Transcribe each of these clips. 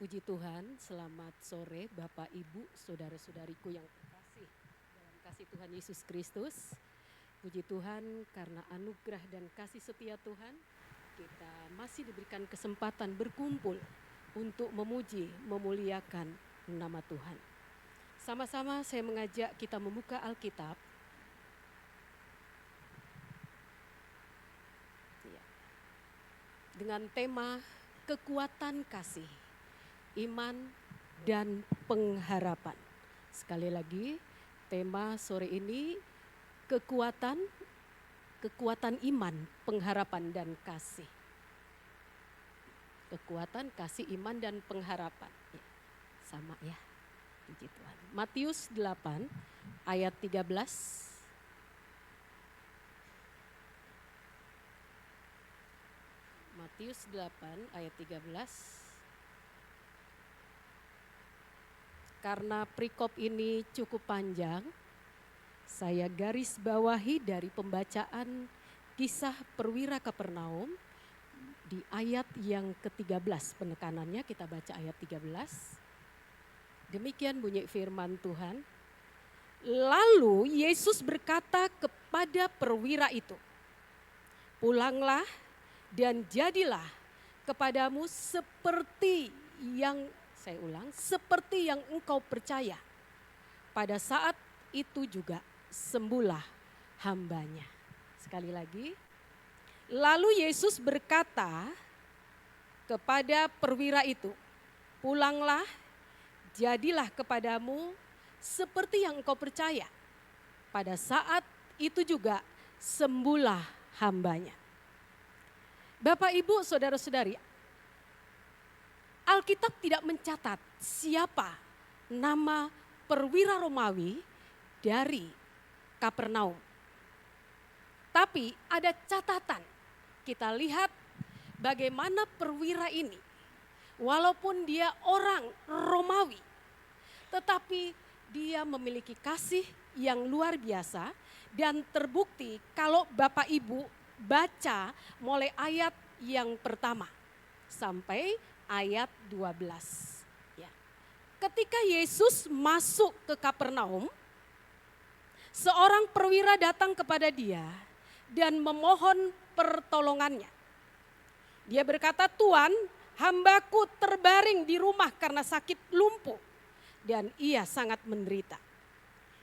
Puji Tuhan, selamat sore Bapak Ibu, saudara-saudariku yang terkasih dalam kasih Tuhan Yesus Kristus. Puji Tuhan karena anugerah dan kasih setia Tuhan, kita masih diberikan kesempatan berkumpul untuk memuji, memuliakan nama Tuhan. Sama-sama saya mengajak kita membuka Alkitab. Dengan tema kekuatan kasih, iman dan pengharapan. Sekali lagi, tema sore ini kekuatan iman, pengharapan dan kasih. Kekuatan, kasih, iman dan pengharapan. Ya, sama ya. Puji Tuhan. Matius 8 ayat 13. Matius 8 ayat 13. Karena perikop ini cukup panjang, saya garis bawahi dari pembacaan kisah perwira Kapernaum di ayat yang ke-13. Penekanannya kita baca ayat 13. Demikian bunyi firman Tuhan. Lalu Yesus berkata kepada perwira itu, "Pulanglah dan jadilah kepadamu seperti yang," saya ulang, "seperti yang engkau percaya. Pada saat itu juga sembuhlah hambanya." Sekali lagi. Lalu Yesus berkata kepada perwira itu, "Pulanglah, jadilah kepadamu seperti yang engkau percaya. Pada saat itu juga sembuhlah hambanya." Bapak, Ibu, saudara-saudari, Alkitab tidak mencatat siapa nama perwira Romawi dari Kapernaum. Tapi ada catatan, kita lihat bagaimana perwira ini, walaupun dia orang Romawi, tetapi dia memiliki kasih yang luar biasa dan terbukti kalau Bapak Ibu baca mulai ayat yang pertama sampai ayat 12. Ya. Ketika Yesus masuk ke Kapernaum, seorang perwira datang kepada dia dan memohon pertolongannya. Dia berkata, "Tuan, hambaku terbaring di rumah karena sakit lumpuh dan ia sangat menderita."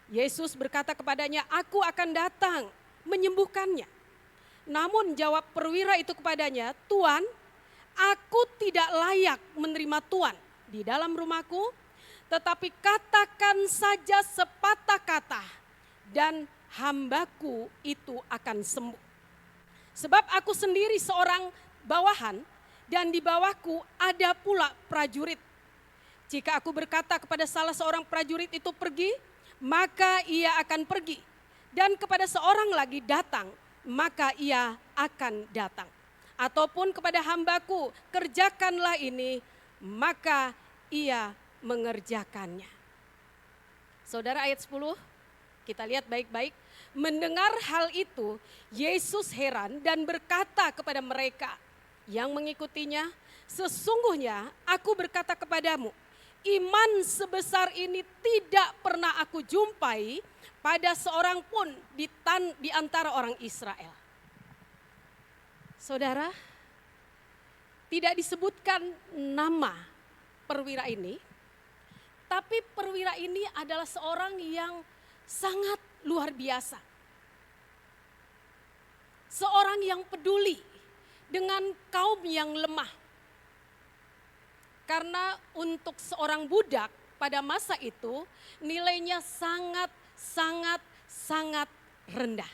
Yesus berkata kepadanya, "Aku akan datang menyembuhkannya." Namun jawab perwira itu kepadanya, "Tuan, aku tidak layak menerima Tuan di dalam rumahku, tetapi katakan saja sepatah kata dan hambaku itu akan sembuh. Sebab aku sendiri seorang bawahan dan di bawahku ada pula prajurit. Jika aku berkata kepada salah seorang prajurit itu pergi, maka ia akan pergi. Dan kepada seorang lagi datang, maka ia akan datang. Ataupun kepada hambaku, kerjakanlah ini, maka ia mengerjakannya." Saudara, ayat 10, kita lihat baik-baik. Mendengar hal itu, Yesus heran dan berkata kepada mereka yang mengikutinya, "Sesungguhnya aku berkata kepadamu, iman sebesar ini tidak pernah aku jumpai pada seorang pun di antara orang Israel." Saudara, tidak disebutkan nama perwira ini, tapi perwira ini adalah seorang yang sangat luar biasa. Seorang yang peduli dengan kaum yang lemah. Karena untuk seorang budak pada masa itu nilainya sangat rendah.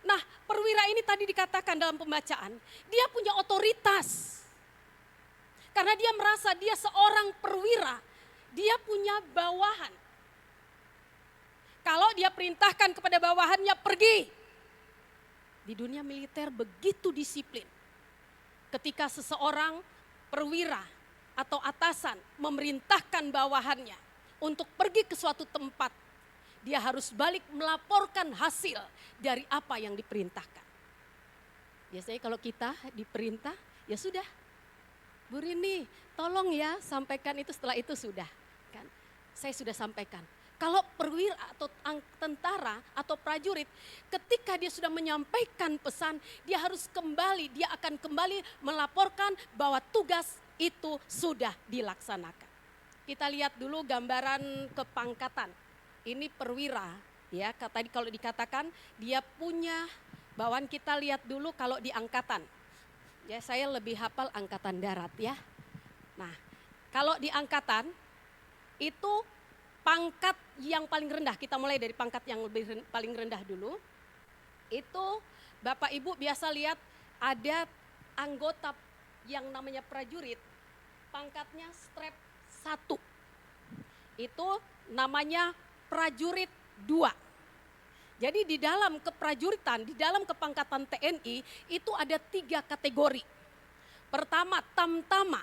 Nah, perwira ini tadi dikatakan dalam pembacaan, dia punya otoritas. Karena dia merasa dia seorang perwira, dia punya bawahan. Kalau dia perintahkan kepada bawahannya pergi. Di dunia militer begitu disiplin. Ketika seseorang perwira atau atasan memerintahkan bawahannya untuk pergi ke suatu tempat, dia harus balik melaporkan hasil dari apa yang diperintahkan. Biasanya kalau kita diperintah, ya sudah, Bu Rini, tolong ya sampaikan itu, setelah itu sudah. Kan, saya sudah sampaikan. Kalau perwira atau tentara atau prajurit, ketika dia sudah menyampaikan pesan, dia harus kembali, dia akan kembali melaporkan bahwa tugas itu sudah dilaksanakan. Kita lihat dulu gambaran kepangkatan. Ini perwira, ya. Tadi kalau dikatakan dia punya bawaan, kita lihat dulu kalau di angkatan. Ya, saya lebih hafal angkatan darat ya. Nah, kalau di angkatan itu pangkat yang paling rendah, kita mulai dari pangkat yang paling rendah dulu. Itu Bapak Ibu biasa lihat ada anggota yang namanya prajurit, pangkatnya strap 1. Itu namanya prajurit 2. Jadi di dalam keprajuritan, di dalam kepangkatan TNI itu ada 3 kategori. Pertama tamtama,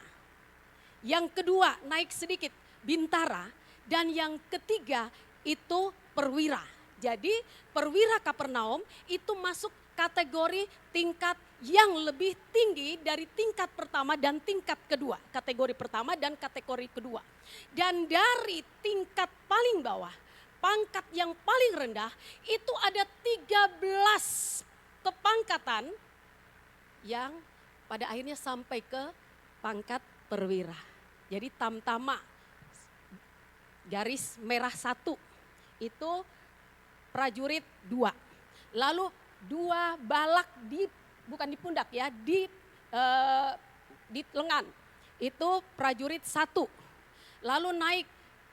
yang kedua naik sedikit bintara, dan yang ketiga itu perwira. Jadi perwira Kapernaum itu masuk kategori tingkat yang lebih tinggi dari tingkat pertama dan tingkat kedua. Kategori pertama dan kategori kedua. Dan dari tingkat paling bawah, pangkat yang paling rendah itu ada 13 kepangkatan yang pada akhirnya sampai ke pangkat perwira. Jadi tamtama garis merah 1 itu prajurit 2. Lalu 2 balak bukan di pundak ya, di lengan itu prajurit 1. Lalu naik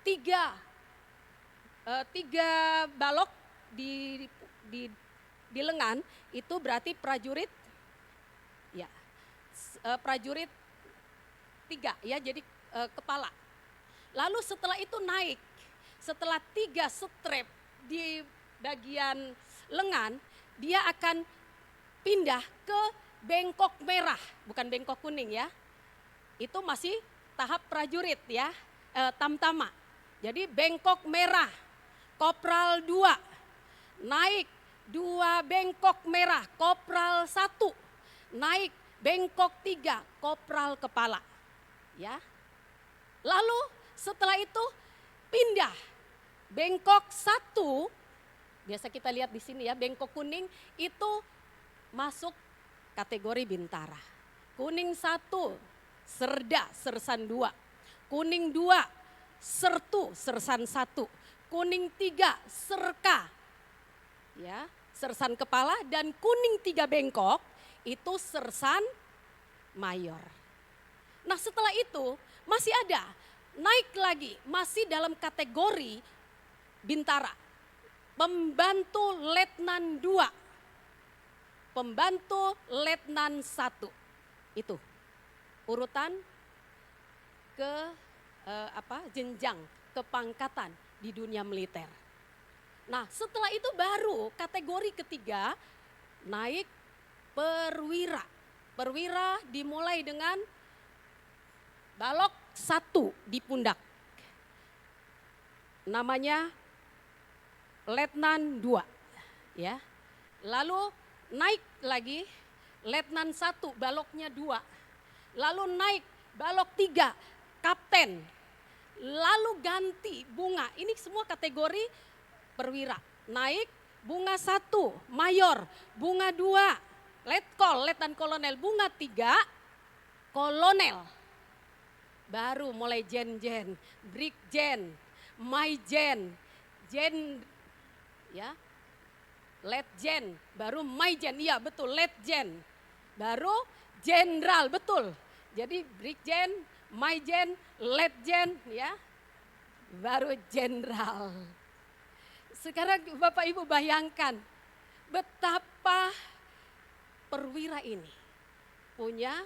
3 balok di lengan itu berarti prajurit ya, prajurit 3 ya, jadi kepala. Lalu setelah itu naik, setelah 3 strap di bagian lengan, dia akan pindah ke bengkok merah, bukan bengkok kuning ya. Itu masih tahap prajurit ya, tamtama. Jadi bengkok merah, kopral 2, naik 2 bengkok merah, kopral 1, naik bengkok 3, kopral kepala. Ya. Lalu setelah itu pindah bengkok 1, biasa kita lihat di sini ya, bengkok kuning itu masuk kategori bintara. Kuning 1 serda sersan 2, kuning 2 sertu sersan 1, kuning 3 serka ya, sersan kepala, dan kuning 3 bengkok itu sersan mayor. Nah setelah itu masih ada naik lagi, masih dalam kategori bintara, pembantu letnan 2, pembantu letnan 1. Itu urutan ke jenjang kepangkatan di dunia militer. Nah setelah itu baru kategori ketiga naik perwira. Perwira dimulai dengan balok 1 di pundak, namanya letnan 2 ya. Lalu naik lagi letnan 1 baloknya 2, lalu naik balok 3 kapten, lalu ganti bunga. Ini semua kategori perwira. Naik bunga 1 mayor, bunga 2 letkol, letnan kolonel, bunga 3 kolonel. Baru mulai jen-jen, brigjen, maijen, jen ya, letjen, baru maijen, iya betul, letjen, baru jenderal, betul. Jadi brigjen, maijen, letjen ya, baru jenderal. Sekarang Bapak Ibu bayangkan betapa perwira ini punya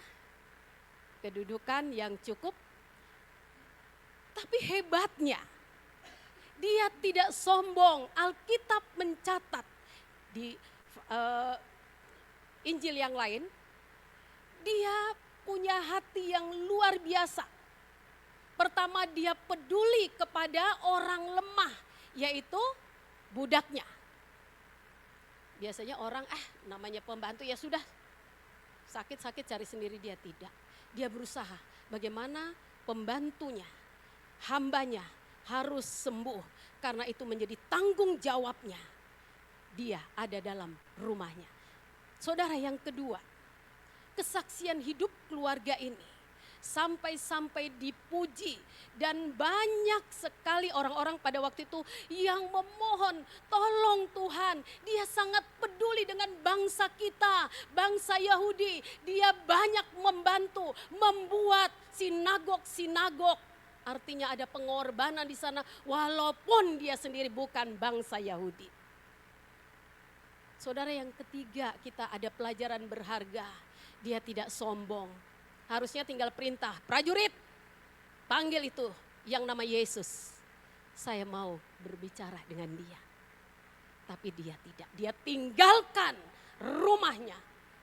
kedudukan yang cukup. Tapi hebatnya, dia tidak sombong. Alkitab mencatat di Injil yang lain, dia punya hati yang luar biasa. Pertama, dia peduli kepada orang lemah, yaitu budaknya. Biasanya orang namanya pembantu ya sudah, sakit-sakit cari sendiri, dia tidak. dia berusaha bagaimana pembantunya, hambanya harus sembuh. Karena itu menjadi tanggung jawabnya. Dia ada dalam rumahnya. Saudara, yang kedua, kesaksian hidup keluarga ini sampai-sampai dipuji, dan banyak sekali orang-orang pada waktu itu yang memohon, tolong Tuhan, dia sangat peduli dengan bangsa kita, bangsa Yahudi. Dia banyak membantu membuat sinagog-sinagog. Artinya ada pengorbanan di sana walaupun dia sendiri bukan bangsa Yahudi. Saudara, yang ketiga, kita ada pelajaran berharga. Dia tidak sombong. Harusnya tinggal perintah, prajurit, panggil itu yang nama Yesus. Saya mau berbicara dengan dia. Tapi dia tidak. Dia tinggalkan rumahnya.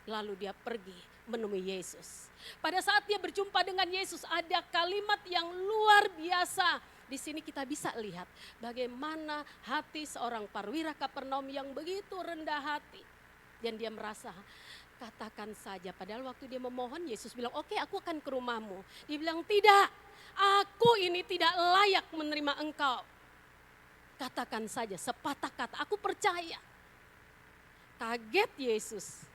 Lalu dia pergi menemui Yesus. Pada saat dia berjumpa dengan Yesus, ada kalimat yang luar biasa. Di sini kita bisa lihat bagaimana hati seorang perwira Kapernaum yang begitu rendah hati. Dan dia merasa, katakan saja. Padahal waktu dia memohon, Yesus bilang, oke, aku akan ke rumahmu. Dia bilang, tidak, aku ini tidak layak menerima engkau. Katakan saja sepatah kata, aku percaya. Kaget Yesus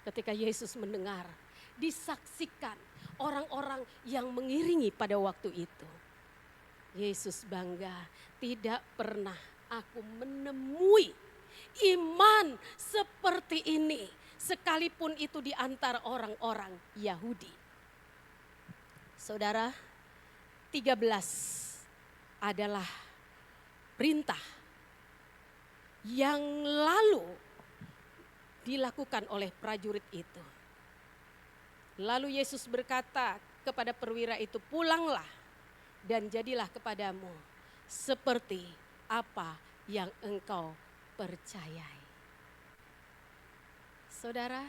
ketika Yesus mendengar, disaksikan orang-orang yang mengiringi pada waktu itu. Yesus bangga, tidak pernah aku menemui iman seperti ini, sekalipun itu di antara orang-orang Yahudi. Saudara, 13 adalah perintah yang lalu dilakukan oleh prajurit itu. Lalu Yesus berkata kepada perwira itu, pulanglah dan jadilah kepadamu seperti apa yang engkau percayai. Saudara,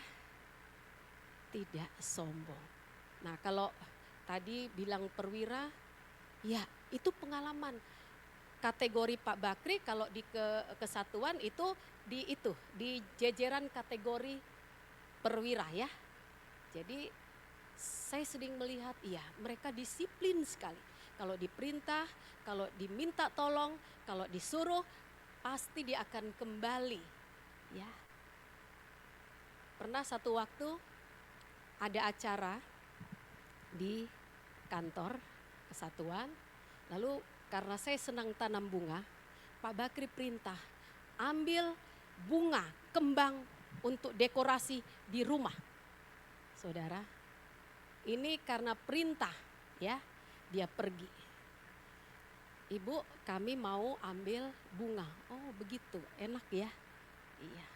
tidak sombong. Nah, kalau tadi bilang perwira, ya itu pengalaman. Kategori Pak Bakri kalau di kesatuan itu di jajaran kategori perwira ya. Jadi saya sering melihat, iya mereka disiplin sekali. Kalau diperintah, kalau diminta tolong, kalau disuruh, pasti dia akan kembali. Ya. Pernah satu waktu ada acara di kantor kesatuan, lalu karena saya senang tanam bunga, Pak Bakri perintah, ambil bunga, kembang untuk dekorasi di rumah. Saudara, ini karena perintah ya, dia pergi. Ibu, kami mau ambil bunga. Oh begitu, enak ya. Iya,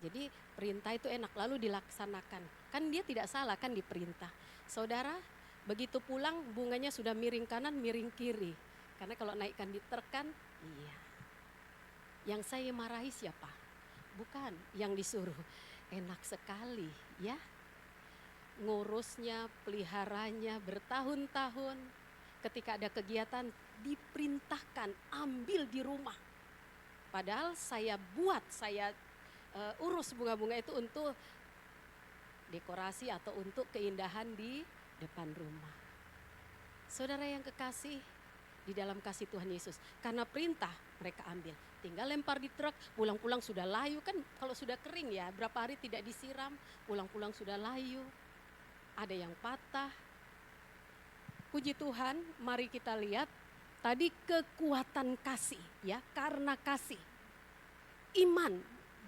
jadi perintah itu enak, lalu dilaksanakan. Kan dia tidak salah kan diperintah. Saudara, begitu pulang bunganya sudah miring kanan, miring kiri. Karena kalau naikkan di truk kan, iya. Yang saya marahi siapa? Bukan yang disuruh. Enak sekali ya. Ngurusnya, peliharanya bertahun-tahun. Ketika ada kegiatan diperintahkan ambil di rumah. Padahal saya urus bunga-bunga itu untuk dekorasi atau untuk keindahan di depan rumah. Saudara yang kekasih, di dalam kasih Tuhan Yesus, karena perintah mereka ambil, tinggal lempar di truk, pulang-pulang sudah layu kan. Kalau sudah kering ya, berapa hari tidak disiram, pulang-pulang sudah layu, ada yang patah. Puji Tuhan, mari kita lihat tadi kekuatan kasih ya, karena kasih, iman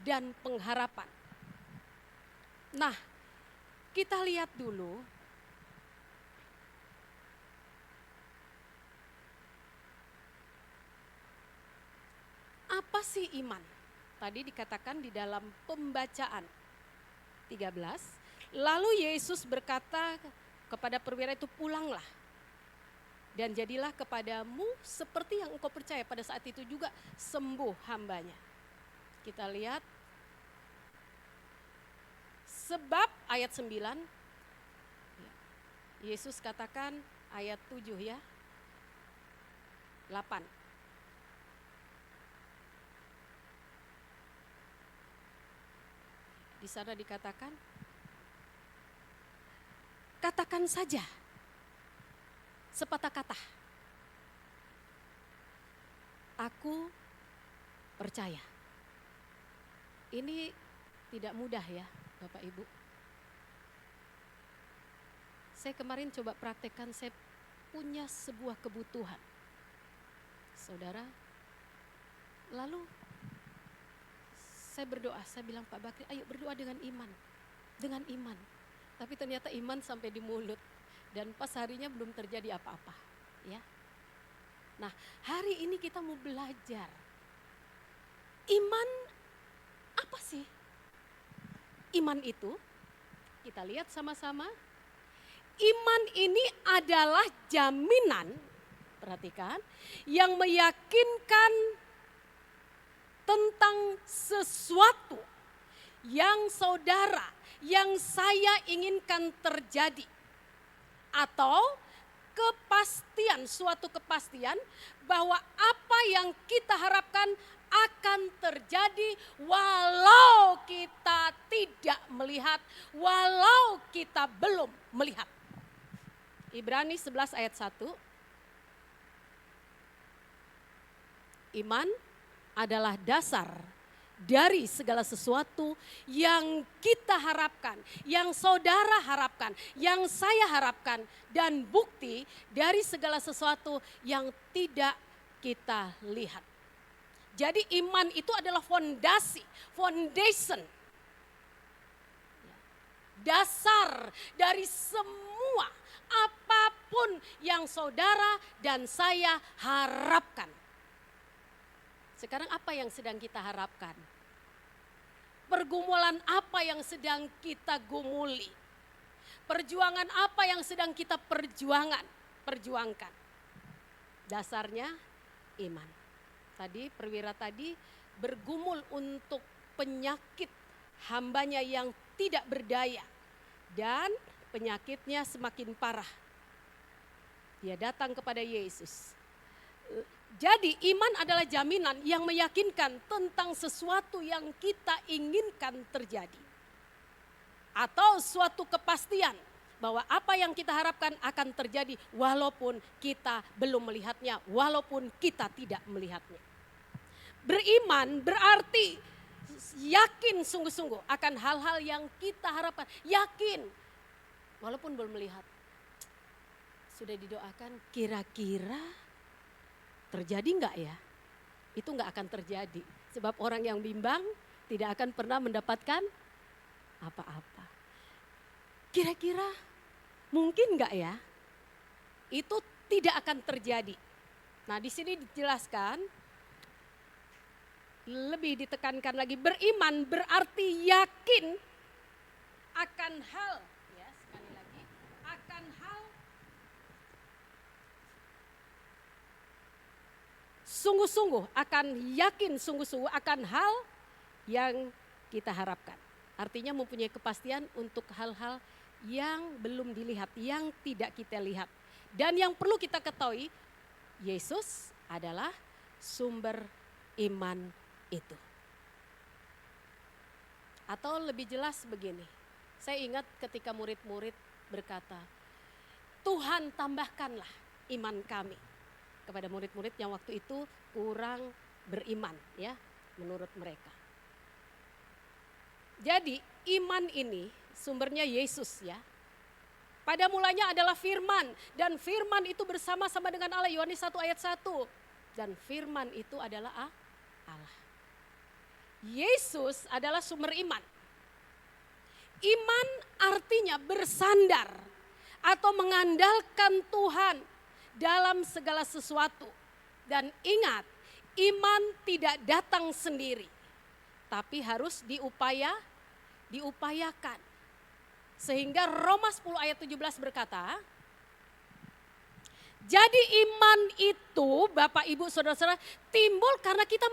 dan pengharapan. Nah, kita lihat dulu apa sih iman? Tadi dikatakan di dalam pembacaan 13, lalu Yesus berkata kepada perwira itu, pulanglah dan jadilah kepadamu seperti yang engkau percaya. Pada saat itu juga sembuh hambanya. Kita lihat, sebab ayat 9, Yesus katakan ayat 7 ya, 8. Di sana dikatakan, Katakan saja sepatah kata, aku percaya. Ini tidak mudah ya Bapak Ibu. Saya kemarin coba praktekkan, saya punya sebuah kebutuhan. Saudara, lalu saya berdoa, saya bilang Pak Bakri, ayo berdoa dengan iman. Dengan iman. Tapi ternyata iman sampai di mulut. Dan pas harinya belum terjadi apa-apa. Ya. Nah, hari ini kita mau belajar. Iman apa sih? Iman itu, kita lihat sama-sama. Iman ini adalah jaminan, perhatikan, yang meyakinkan tentang sesuatu yang saudara, yang saya inginkan terjadi. Atau kepastian, suatu kepastian bahwa apa yang kita harapkan akan terjadi walau kita tidak melihat, walau kita belum melihat. Ibrani 11 ayat 1. Iman adalah dasar dari segala sesuatu yang kita harapkan, yang saudara harapkan, yang saya harapkan, dan bukti dari segala sesuatu yang tidak kita lihat. Jadi iman itu adalah fondasi, foundation, dasar dari semua apapun yang saudara dan saya harapkan. Sekarang apa yang sedang kita harapkan? Pergumulan apa yang sedang kita gumuli? Perjuangan apa yang sedang kita perjuangkan? Dasarnya iman. Tadi perwira tadi bergumul untuk penyakit hambanya yang tidak berdaya. Dan penyakitnya semakin parah. Dia datang kepada Yesus. Jadi iman adalah jaminan yang meyakinkan tentang sesuatu yang kita inginkan terjadi. Atau suatu kepastian bahwa apa yang kita harapkan akan terjadi walaupun kita belum melihatnya, walaupun kita tidak melihatnya. Beriman berarti yakin sungguh-sungguh akan hal-hal yang kita harapkan. Yakin walaupun belum melihat. Sudah didoakan, kira-kira terjadi enggak ya? Itu enggak akan terjadi. Sebab orang yang bimbang tidak akan pernah mendapatkan apa-apa. Kira-kira mungkin enggak ya? Itu tidak akan terjadi. Nah, di sini dijelaskan, lebih ditekankan lagi, beriman berarti yakin akan hal, ya sekali lagi, akan hal sungguh-sungguh, akan yakin sungguh-sungguh akan hal yang kita harapkan. Artinya mempunyai kepastian untuk hal-hal yang belum dilihat, yang tidak kita lihat. Dan yang perlu kita ketahui, Yesus adalah sumber iman itu. Atau lebih jelas begini, saya ingat ketika murid-murid berkata, Tuhan tambahkanlah iman kami. Kepada murid-murid yang waktu itu kurang beriman ya menurut mereka. Jadi iman ini sumbernya Yesus ya. Pada mulanya adalah firman dan firman itu bersama-sama dengan Allah, Yohanes 1 ayat 1. Dan firman itu adalah Allah. Yesus adalah sumber iman. Iman artinya bersandar atau mengandalkan Tuhan dalam segala sesuatu. Dan ingat, iman tidak datang sendiri, tapi harus diupayakan. Sehingga Roma 10 ayat 17 berkata, jadi iman itu Bapak Ibu Saudara-saudara timbul karena kita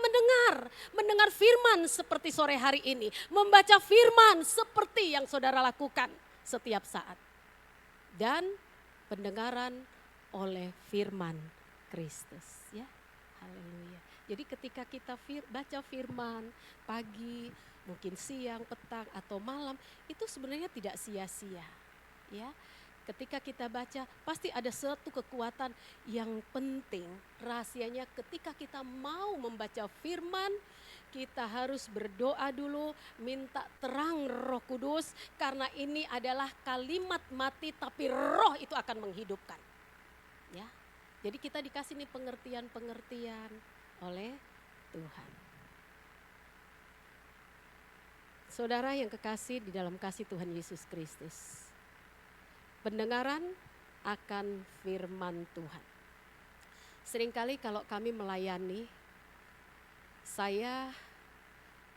mendengar firman seperti sore hari ini. Membaca firman seperti yang saudara lakukan setiap saat. Dan pendengaran oleh firman Kristus ya. Haleluya. Jadi ketika kita baca firman pagi, mungkin siang, petang atau malam, itu sebenarnya tidak sia-sia ya. Ketika kita baca, pasti ada satu kekuatan yang penting. Rahasianya ketika kita mau membaca firman, kita harus berdoa dulu, minta terang Roh Kudus. Karena ini adalah kalimat mati, tapi roh itu akan menghidupkan. Ya, jadi kita dikasih nih pengertian-pengertian oleh Tuhan. Saudara yang kekasih di dalam kasih Tuhan Yesus Kristus. Pendengaran akan firman Tuhan. Seringkali kalau kami melayani, saya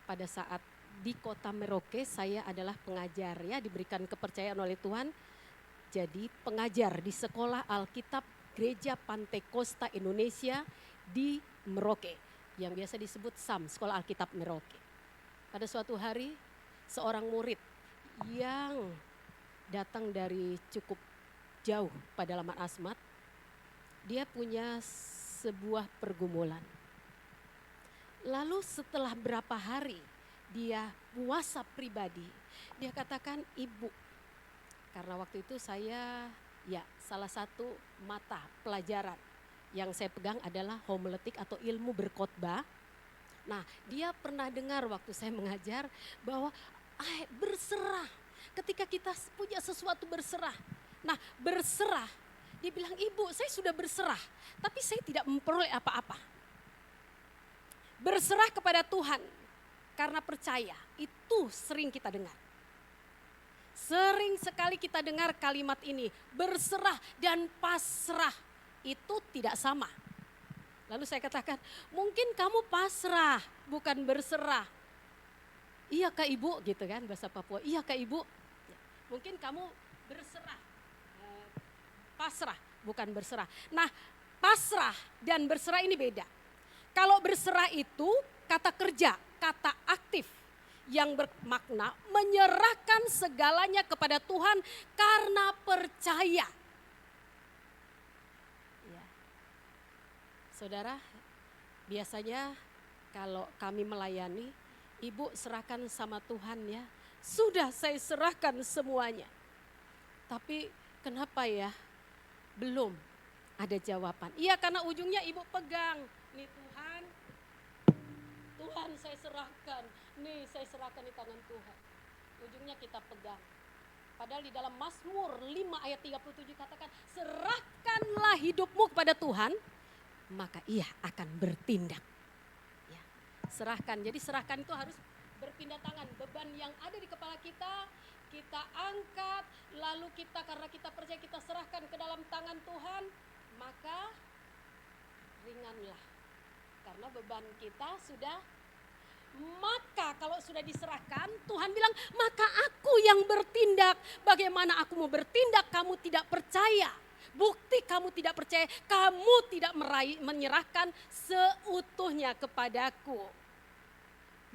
pada saat di kota Merauke, saya adalah pengajar ya, diberikan kepercayaan oleh Tuhan. Jadi pengajar di sekolah Alkitab Gereja Pantai Kosta Indonesia di Merauke, yang biasa disebut SAM, Sekolah Alkitab Merauke. Pada suatu hari, seorang murid yang datang dari cukup jauh pada Laman Asmat, dia punya sebuah pergumulan. Lalu setelah berapa hari dia puasa pribadi, dia katakan, ibu, karena waktu itu saya salah satu mata pelajaran yang saya pegang adalah homiletik atau ilmu berkhotbah. Nah, dia pernah dengar waktu saya mengajar bahwa berserah. Ketika kita punya sesuatu berserah. Nah, berserah, dia bilang, ibu saya sudah berserah, tapi saya tidak memperoleh apa-apa. Berserah kepada Tuhan karena percaya, itu sering kita dengar. Sering sekali kita dengar kalimat ini, berserah dan pasrah itu tidak sama. Lalu saya katakan, mungkin kamu pasrah, bukan berserah. Iya Kak Ibu, gitu kan bahasa Papua, iya Kak Ibu. Mungkin kamu berserah, pasrah, bukan berserah. Nah, pasrah dan berserah ini beda. Kalau berserah itu kata kerja, kata aktif yang bermakna menyerahkan segalanya kepada Tuhan karena percaya. Ya. Saudara, biasanya kalau kami melayani, ibu serahkan sama Tuhan ya. Sudah saya serahkan semuanya. Tapi kenapa ya belum ada jawaban? Iya, karena ujungnya ibu pegang. Nih Tuhan saya serahkan. Nih saya serahkan di tangan Tuhan. Ujungnya kita pegang. Padahal di dalam Mazmur 5 ayat 37 katakan, serahkanlah hidupmu kepada Tuhan, maka ia akan bertindak. Ya, serahkan, jadi serahkan itu harus berpindah tangan. Beban yang ada di kepala kita angkat, lalu kita karena kita percaya kita serahkan ke dalam tangan Tuhan, maka ringanlah. Karena beban kita sudah, maka kalau sudah diserahkan, Tuhan bilang, maka aku yang bertindak. Bagaimana aku mau bertindak, kamu tidak percaya. Bukti kamu tidak percaya, kamu tidak menyerahkan seutuhnya kepadaku.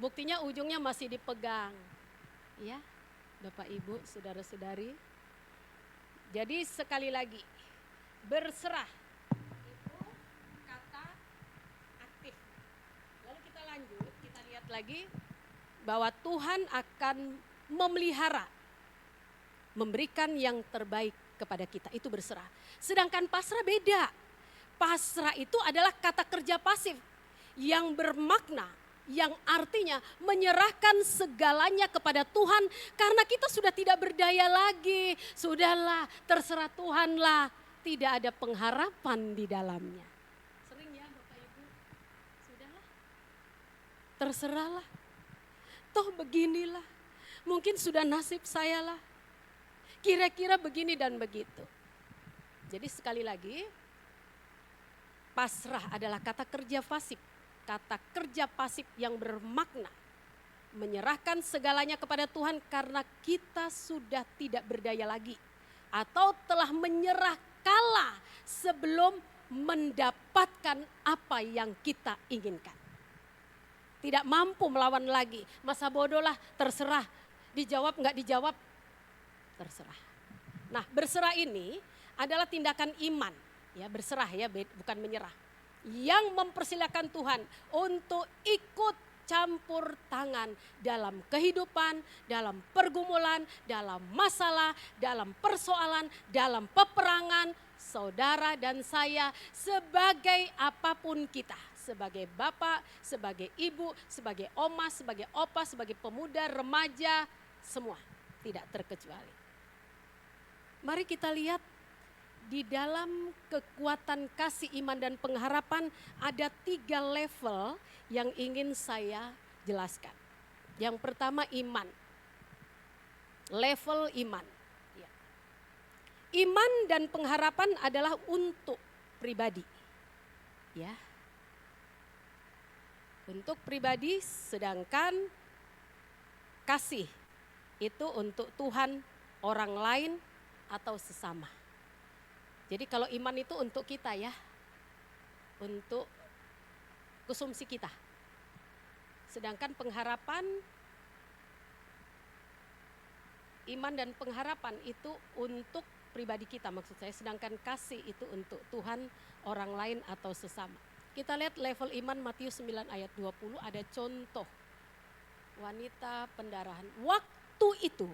Buktinya ujungnya masih dipegang. Ya, Bapak Ibu, saudara-saudari. Jadi sekali lagi, berserah itu kata aktif. Lalu kita lanjut, kita lihat lagi bahwa Tuhan akan memelihara, memberikan yang terbaik kepada kita, itu berserah. Sedangkan pasrah beda. Pasrah itu adalah kata kerja pasif yang bermakna, yang artinya menyerahkan segalanya kepada Tuhan karena kita sudah tidak berdaya lagi. Sudahlah, terserah Tuhanlah, tidak ada pengharapan di dalamnya. Sering ya Bapak Ibu, sudahlah, terserahlah, toh beginilah, mungkin sudah nasib saya lah, kira-kira begini dan begitu. Jadi sekali lagi, pasrah adalah kata kerja pasif. Kata kerja pasif yang bermakna menyerahkan segalanya kepada Tuhan karena kita sudah tidak berdaya lagi. Atau telah menyerah kalah sebelum mendapatkan apa yang kita inginkan. Tidak mampu melawan lagi, masa bodoh lah, terserah. Dijawab nggak dijawab, terserah. Nah, berserah ini adalah tindakan iman. Ya, berserah ya, bukan menyerah. Yang mempersilakan Tuhan untuk ikut campur tangan dalam kehidupan, dalam pergumulan, dalam masalah, dalam persoalan, dalam peperangan. Saudara dan saya sebagai apapun kita, sebagai bapak, sebagai ibu, sebagai oma, sebagai opa, sebagai pemuda, remaja, semua tidak terkecuali. Mari kita lihat di dalam kekuatan kasih iman dan pengharapan ada 3 level yang ingin saya jelaskan. Yang pertama iman, level iman. Iman dan pengharapan adalah untuk pribadi. Ya. Untuk pribadi, sedangkan kasih itu untuk Tuhan, orang lain atau sesama. Jadi kalau iman itu untuk kita ya, untuk konsumsi kita. Sedangkan pengharapan, iman dan pengharapan itu untuk pribadi kita maksud saya. Sedangkan kasih itu untuk Tuhan, orang lain atau sesama. Kita lihat level iman Matius 9 ayat 20 ada contoh wanita pendarahan. Waktu itu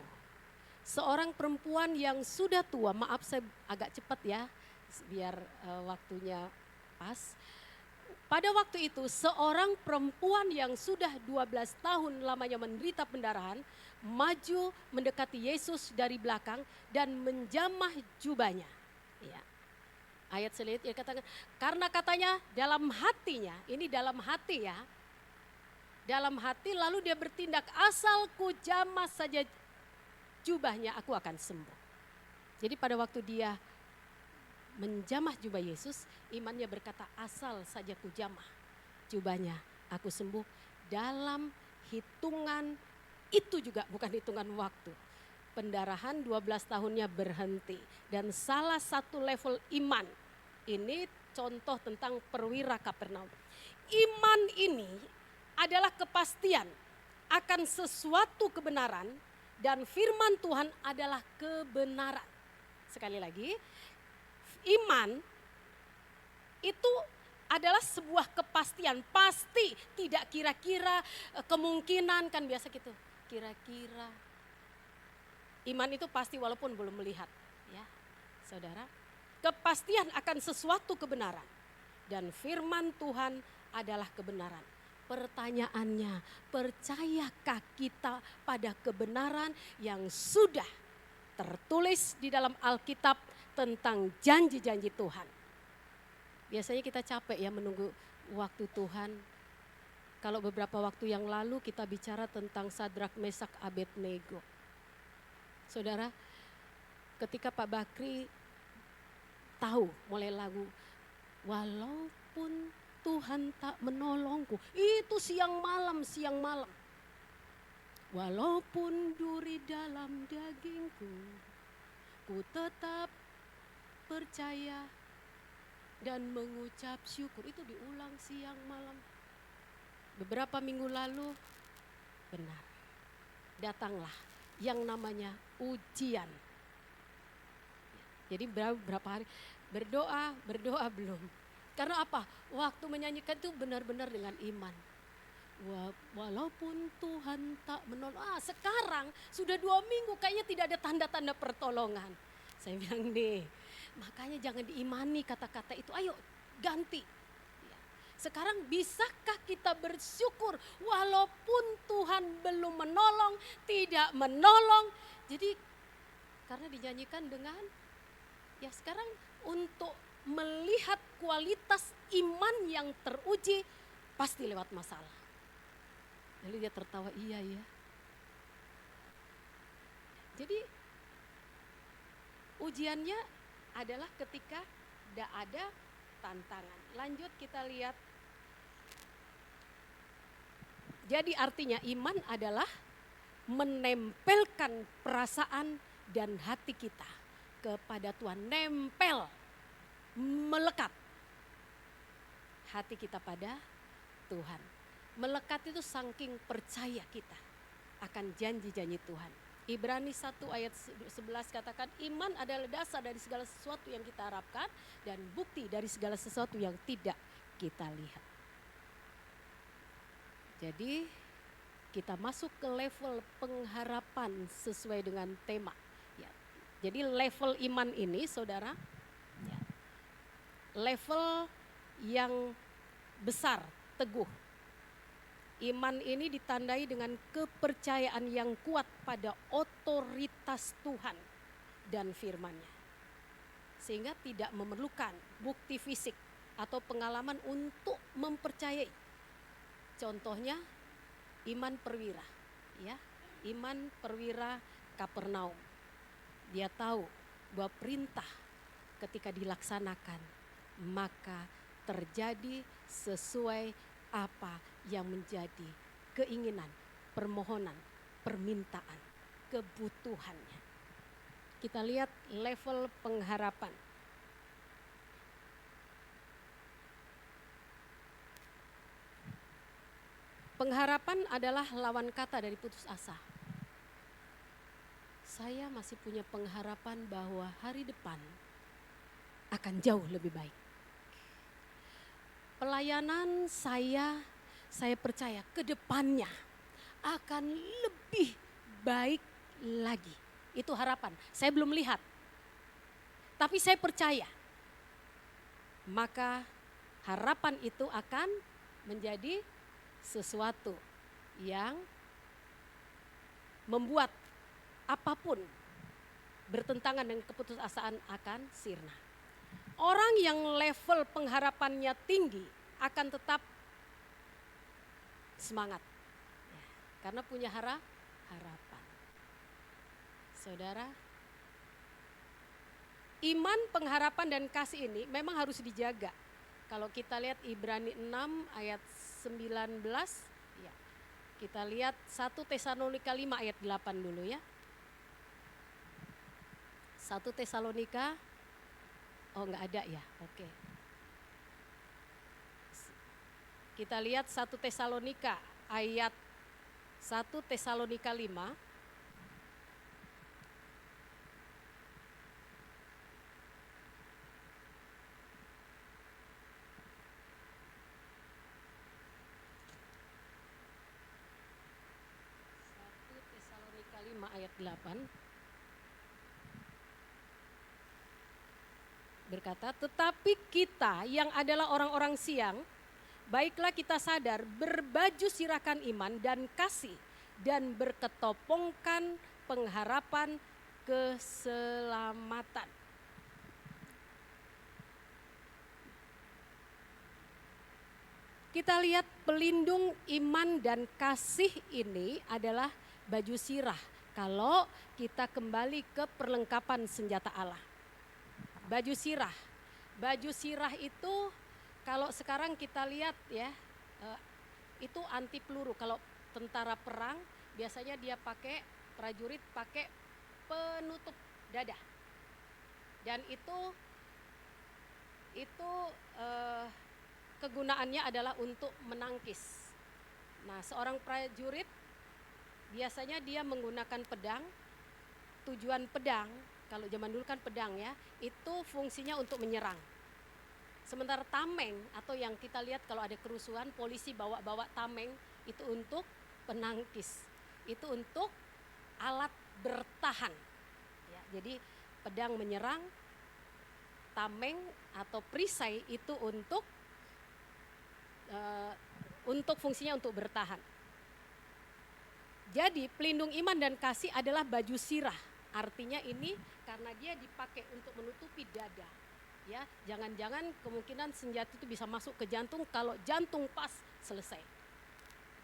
seorang perempuan yang sudah tua, maaf saya agak cepat ya biar waktunya pas. Pada waktu itu seorang perempuan yang sudah 12 tahun lamanya menderita pendarahan maju mendekati Yesus dari belakang dan menjamah jubahnya. Ya. Ayat selanjutnya katakan, karena katanya dalam hatinya, ini dalam hati ya. Dalam hati lalu dia bertindak, asal ku jamah saja jubahnya aku akan sembuh. Jadi pada waktu dia menjamah jubah Yesus, imannya berkata asal saja ku jamah jubahnya aku sembuh. Dalam hitungan itu juga bukan hitungan waktu. Pendarahan 12 tahunnya berhenti. Dan salah satu level iman, ini contoh tentang perwira Kapernaum. Iman ini adalah kepastian akan sesuatu kebenaran dan firman Tuhan adalah kebenaran. Sekali lagi, iman itu adalah sebuah kepastian, pasti, tidak kira-kira, kemungkinan, kan biasa gitu. Kira-kira. Iman itu pasti walaupun belum melihat, ya. Saudara, kepastian akan sesuatu kebenaran dan firman Tuhan adalah kebenaran. Pertanyaannya, percayakah kita pada kebenaran yang sudah tertulis di dalam Alkitab tentang janji-janji Tuhan? Biasanya kita capek ya menunggu waktu Tuhan. Kalau beberapa waktu yang lalu kita bicara tentang Sadrak, Mesak, Abednego. Saudara, ketika Pak Bakri tahu mulai lagu, walaupun Tuhan tak menolongku, itu siang malam. Walaupun duri dalam dagingku, ku tetap percaya dan mengucap syukur. Itu diulang siang malam. Beberapa minggu lalu, benar, datanglah yang namanya ujian. Jadi berapa hari berdoa belum. Karena apa? Waktu menyanyikan itu benar-benar dengan iman. Walaupun Tuhan tak menolong. Sekarang sudah 2 minggu kayaknya tidak ada tanda-tanda pertolongan. Saya bilang nih, makanya jangan diimani kata-kata itu. Ayo ganti. Sekarang bisakah kita bersyukur walaupun Tuhan belum menolong, tidak menolong. Jadi karena dinyanyikan dengan, ya sekarang untuk melihat kualitas iman yang teruji pasti lewat masalah. Lalu dia tertawa, iya ya. Jadi ujiannya adalah ketika tidak ada tantangan. Lanjut kita lihat. Jadi artinya iman adalah menempelkan perasaan dan hati kita kepada Tuhan. Nempel, melekat hati kita pada Tuhan. Melekat itu saking percaya kita akan janji-janji Tuhan. Ibrani 1 ayat 11 katakan iman adalah dasar dari segala sesuatu yang kita harapkan dan bukti dari segala sesuatu yang tidak kita lihat. Jadi kita masuk ke level pengharapan sesuai dengan tema. Ya. Jadi level iman ini saudara, ya, level yang besar, teguh. Iman ini ditandai dengan kepercayaan yang kuat pada otoritas Tuhan dan firman-Nya. Sehingga tidak memerlukan bukti fisik atau pengalaman untuk mempercayai. Contohnya iman perwira, ya, iman perwira Kapernaum. Dia tahu bahwa perintah ketika dilaksanakan maka terjadi sesuai apa yang menjadi keinginan, permohonan, permintaan, kebutuhannya. Kita lihat level pengharapan. Pengharapan adalah lawan kata dari putus asa. Saya masih punya pengharapan bahwa hari depan akan jauh lebih baik. Pelayanan saya percaya ke depannya akan lebih baik lagi. Itu harapan. Saya belum lihat. Tapi saya percaya. Maka harapan itu akan menjadi sesuatu yang membuat apapun bertentangan dengan keputusasaan akan sirna. Orang yang level pengharapannya tinggi akan tetap semangat. Ya, karena punya harapan. Saudara, iman, pengharapan dan kasih ini memang harus dijaga. Kalau kita lihat Ibrani 6 ayat 19, ya, kita lihat 1 Tesalonika 5 ayat 8 dulu ya. 1 Tesalonika, oh enggak ada ya, oke. Kita lihat 1 Tesalonika ayat 1 Tesalonika 5. Tesalonika 5 ayat 8 berkata, tetapi kita yang adalah orang-orang siang, baiklah kita sadar berbaju sirahkan iman dan kasih dan berketopongkan pengharapan keselamatan. Kita lihat pelindung iman dan kasih ini adalah baju sirah. Kalau kita kembali ke perlengkapan senjata Allah. Baju sirah itu kalau sekarang kita lihat ya, itu anti peluru. Kalau tentara perang biasanya dia pakai, prajurit pakai penutup dada. Dan itu kegunaannya adalah untuk menangkis. Nah, seorang prajurit biasanya dia menggunakan pedang. Tujuan pedang, kalau zaman dulu kan pedang ya, itu fungsinya untuk menyerang. Sementara tameng atau yang kita lihat kalau ada kerusuhan, polisi bawa tameng itu untuk penangkis. Itu untuk alat bertahan. Ya, jadi pedang menyerang, tameng atau perisai itu untuk fungsinya untuk bertahan. Jadi pelindung iman dan kasih adalah baju sirah. Artinya ini karena dia dipakai untuk menutupi dada. Ya, jangan-jangan kemungkinan senjata itu bisa masuk ke jantung, kalau jantung pas selesai.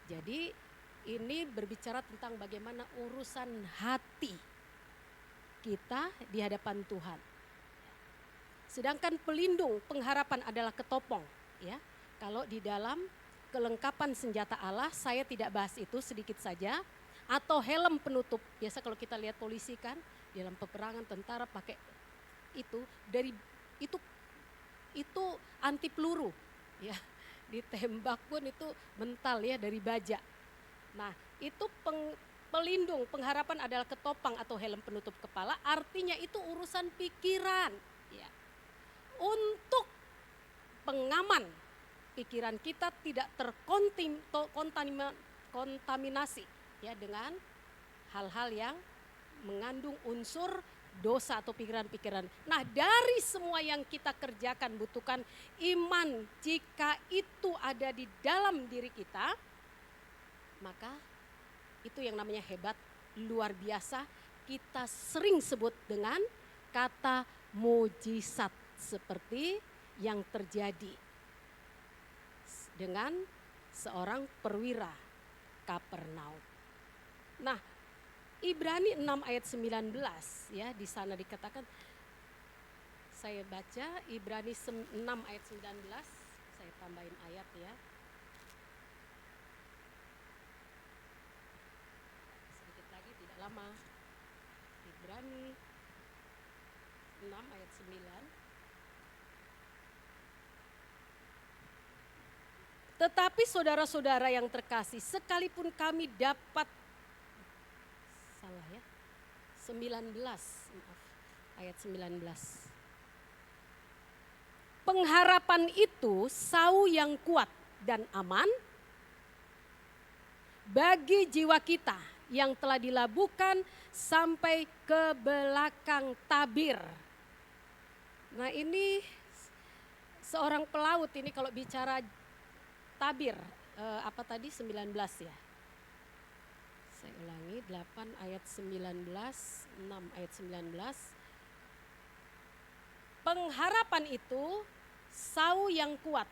Jadi ini berbicara tentang bagaimana urusan hati kita di hadapan Tuhan. Sedangkan pelindung pengharapan adalah ketopong, ya. Kalau di dalam kelengkapan senjata Allah, saya tidak bahas itu, sedikit saja. Atau helm penutup, biasa kalau kita lihat polisi kan, di dalam peperangan tentara pakai itu, dari itu anti peluru, ya. Ditembak pun itu mental ya dari baja. Nah, itu pelindung pengharapan adalah ketopang atau helm penutup kepala, artinya itu urusan pikiran, ya. Untuk pengaman pikiran kita tidak terkontaminasi ya dengan hal-hal yang mengandung unsur dosa atau pikiran-pikiran. Nah, dari semua yang kita kerjakan butuhkan iman. Jika itu ada di dalam diri kita, maka itu yang namanya hebat, luar biasa. Kita sering sebut dengan kata mujizat, seperti yang terjadi dengan seorang perwira Kapernaum. Nah, Ibrani 6 ayat 19 ya, di sana dikatakan, saya baca Ibrani 6 ayat 19, saya tambahin ayat ya. Sedikit lagi, tidak lama. Ibrani 6 ayat 9. Tetapi saudara-saudara yang terkasih, sekalipun kami dapat 19, maaf, ayat 19. Pengharapan itu sau yang kuat dan aman bagi jiwa kita yang telah dilabuhkan sampai ke belakang tabir. Nah, ini seorang pelaut ini kalau bicara tabir, apa tadi 19 ya. Saya ulangi, 8 ayat 19, 6 ayat 19. Pengharapan itu sau yang kuat.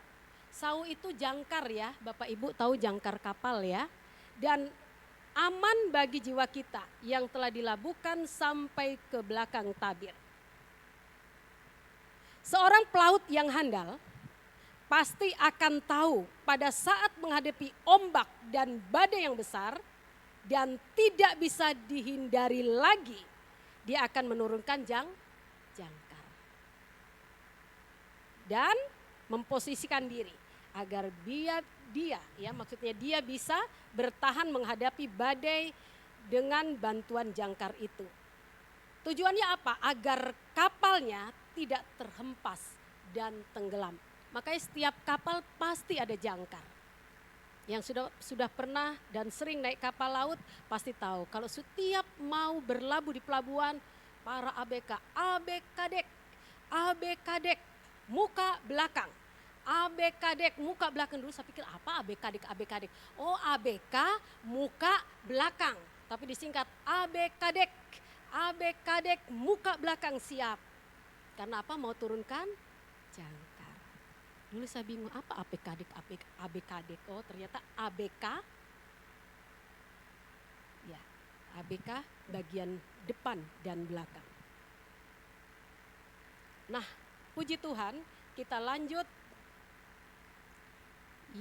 Sau itu jangkar ya, Bapak Ibu tahu jangkar kapal ya. Dan aman bagi jiwa kita yang telah dilabuhkan sampai ke belakang tabir. Seorang pelaut yang handal pasti akan tahu pada saat menghadapi ombak dan badai yang besar dan tidak bisa dihindari lagi, dia akan menurunkan jangkar dan memposisikan diri agar maksudnya dia bisa bertahan menghadapi badai dengan bantuan jangkar itu. Tujuannya apa? Agar kapalnya tidak terhempas dan tenggelam. Makanya setiap kapal pasti ada jangkar. Yang sudah pernah dan sering naik kapal laut pasti tahu kalau setiap mau berlabuh di pelabuhan, para ABK dek, muka belakang. ABK dek, muka belakang. Dulu saya pikir apa ABK dek. Oh, ABK muka belakang. Tapi disingkat ABK dek, muka belakang siap. Karena apa? Mau turunkan jangkar. Dulu saya bingung apa ABK dek. Oh, ternyata ABK. Ya, ABK bagian depan dan belakang. Nah, puji Tuhan, kita lanjut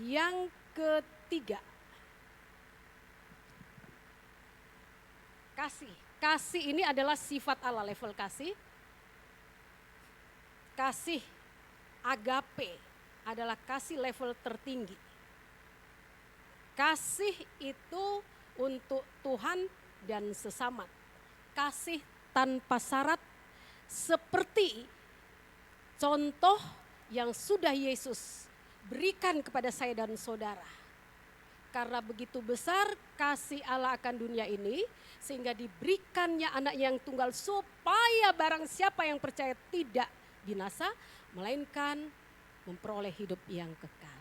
yang ketiga. Kasih. Kasih ini adalah sifat Allah, level kasih. Kasih agape adalah kasih level tertinggi. Kasih itu untuk Tuhan dan sesama. Kasih tanpa syarat seperti contoh yang sudah Yesus berikan kepada saya dan saudara. Karena begitu besar kasih Allah akan dunia ini, sehingga diberikannya anak yang tunggal supaya barang siapa yang percaya tidak binasa, melainkan memperoleh hidup yang kekal.